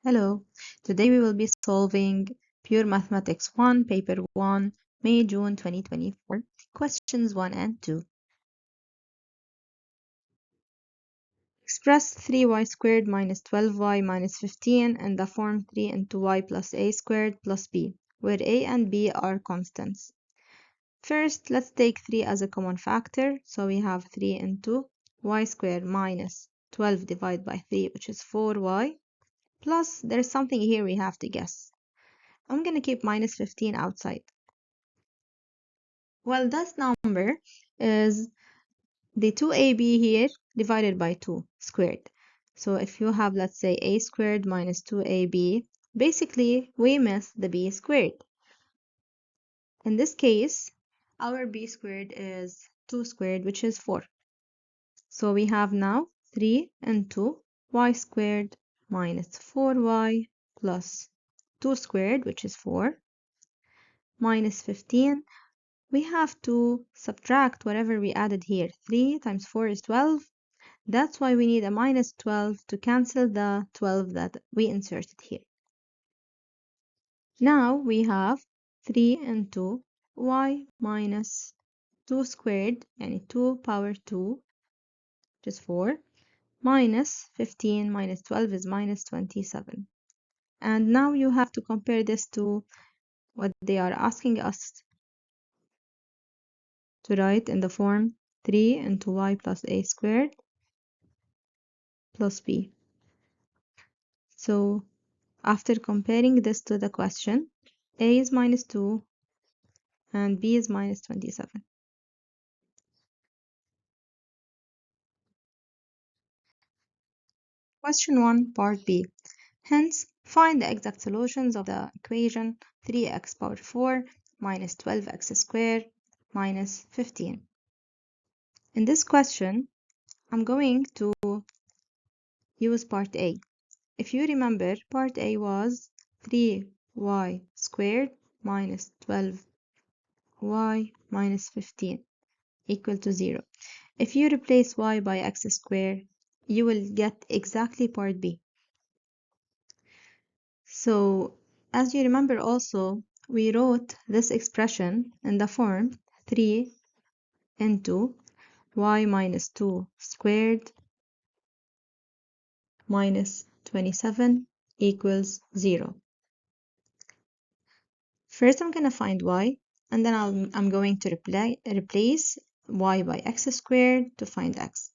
Hello, today we will be solving Pure Mathematics 1, Paper 1, May-June 2024, questions 1 and 2. Express 3y squared minus 12y minus 15 in the form 3 into y plus a squared plus b, where a and b are constants. First, let's take 3 as a common factor, so we have 3 into y squared minus 12 divided by 3, which is 4y, plus there's something here we have to guess. I'm going to keep minus 15 outside. Well, this number is the 2ab here divided by 2 squared. So if you have, let's say, a squared minus 2ab, basically we miss the b squared. In this case, our b squared is 2 squared, which is 4. So we have now 3 into y squared minus 4y plus 2 squared, which is 4, minus 15. We have to subtract whatever we added here. 3 times 4 is 12. That's why we need a minus 12 to cancel the 12 that we inserted here. Now we have 3 into y minus 2 squared, yani 2 power 2, which is 4, minus 15 minus 12 is minus 27. And now you have to compare this to what they are asking us to write in the form 3 into y plus a squared plus b. So after comparing this to the question, a is minus 2 and b is minus 27. Question 1, part B. Hence, find the exact solutions of the equation 3x power 4 minus 12x squared minus 15. In this question, I'm going to use part A. If you remember, part A was 3y squared minus 12y minus 15 equal to 0. If you replace y by x squared, you will get exactly part B. So, as you remember also, we wrote this expression in the form 3 into y minus 2 squared minus 27 equals 0. First, I'm going to find y, and then I'm going to replace y by x squared to find x.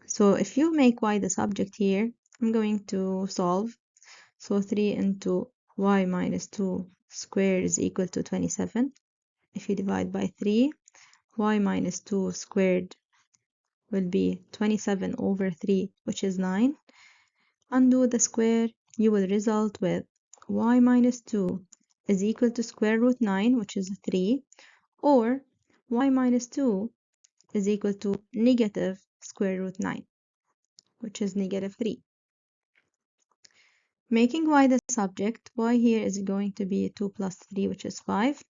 So if you make y the subject here, I'm going to solve. So 3 into y minus 2 squared is equal to 27. If you divide by 3, y minus 2 squared will be 27 over 3, which is 9. Undo the square, you will result with y minus 2 is equal to square root 9, which is 3, or y minus 2 is equal to negative square root 9, which is negative 3. Making y the subject, y here is going to be 2 plus 3, which is 5.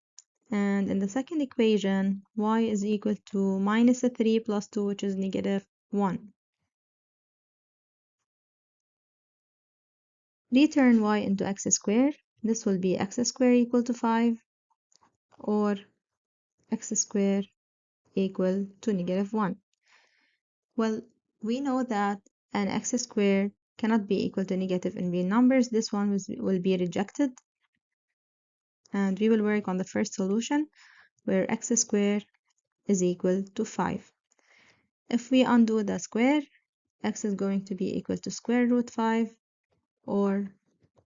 And in the second equation, y is equal to minus 3 plus 2, which is negative 1. Return y into x squared. This will be x squared equal to 5, or x squared equal to negative 1. Well, we know that an x squared cannot be equal to negative in real numbers. This one will be rejected. And we will work on the first solution, where x squared is equal to 5. If we undo the square, x is going to be equal to square root 5 or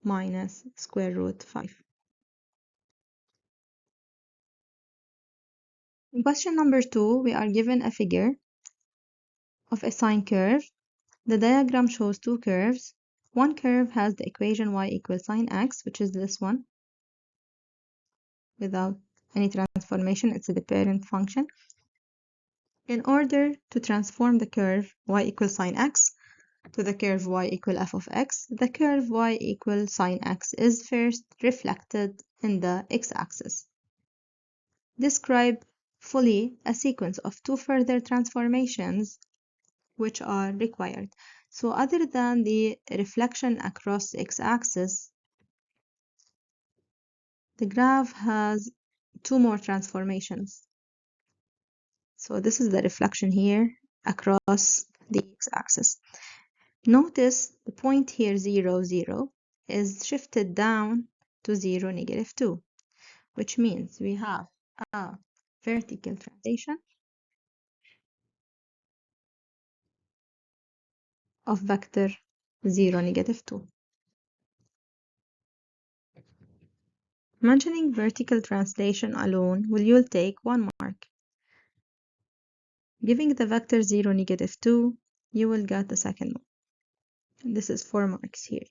minus square root 5. In question number 2, we are given a figure of a sine curve. The diagram shows two curves. One curve has the equation y equals sine x, which is this one. Without any transformation, it's the parent function. In order to transform the curve y equals sine x to the curve y equal f of x, the curve y equal sine x is first reflected in the x-axis. Describe fully a sequence of two further transformations which are required. So other than the reflection across the x-axis, the graph has two more transformations. So this is the reflection here across the x-axis. Notice the point here 0, 0 is shifted down to 0, -2, which means we have a vertical translation of vector 0, -2. Mentioning vertical translation alone you'll take 1 mark. Giving the vector 0, -2, you will get the second one. This is 4 marks here.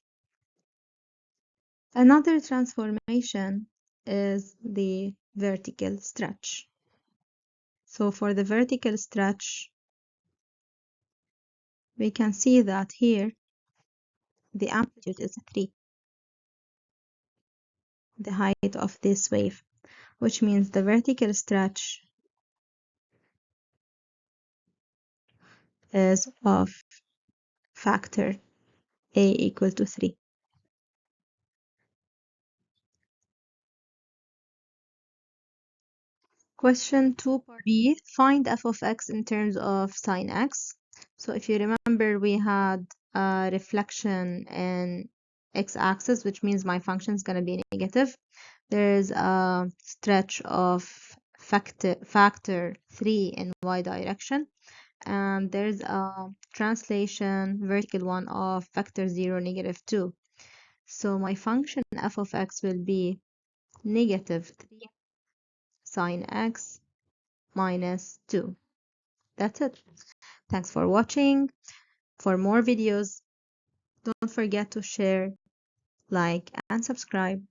Another transformation is the vertical stretch. So for the vertical stretch, we can see that here the amplitude is 3, the height of this wave, which means the vertical stretch is of factor a equal to 3. Question 2 part B, find f of x in terms of sine x. So if you remember, we had a reflection in x-axis, which means my function is going to be negative. There's a stretch of factor 3 in y direction, and there's a translation, vertical one, of vector 0, -2. So my function f of x will be -3 sine x minus 2. That's it. Thanks for watching. For more videos, don't forget to share, like, and subscribe.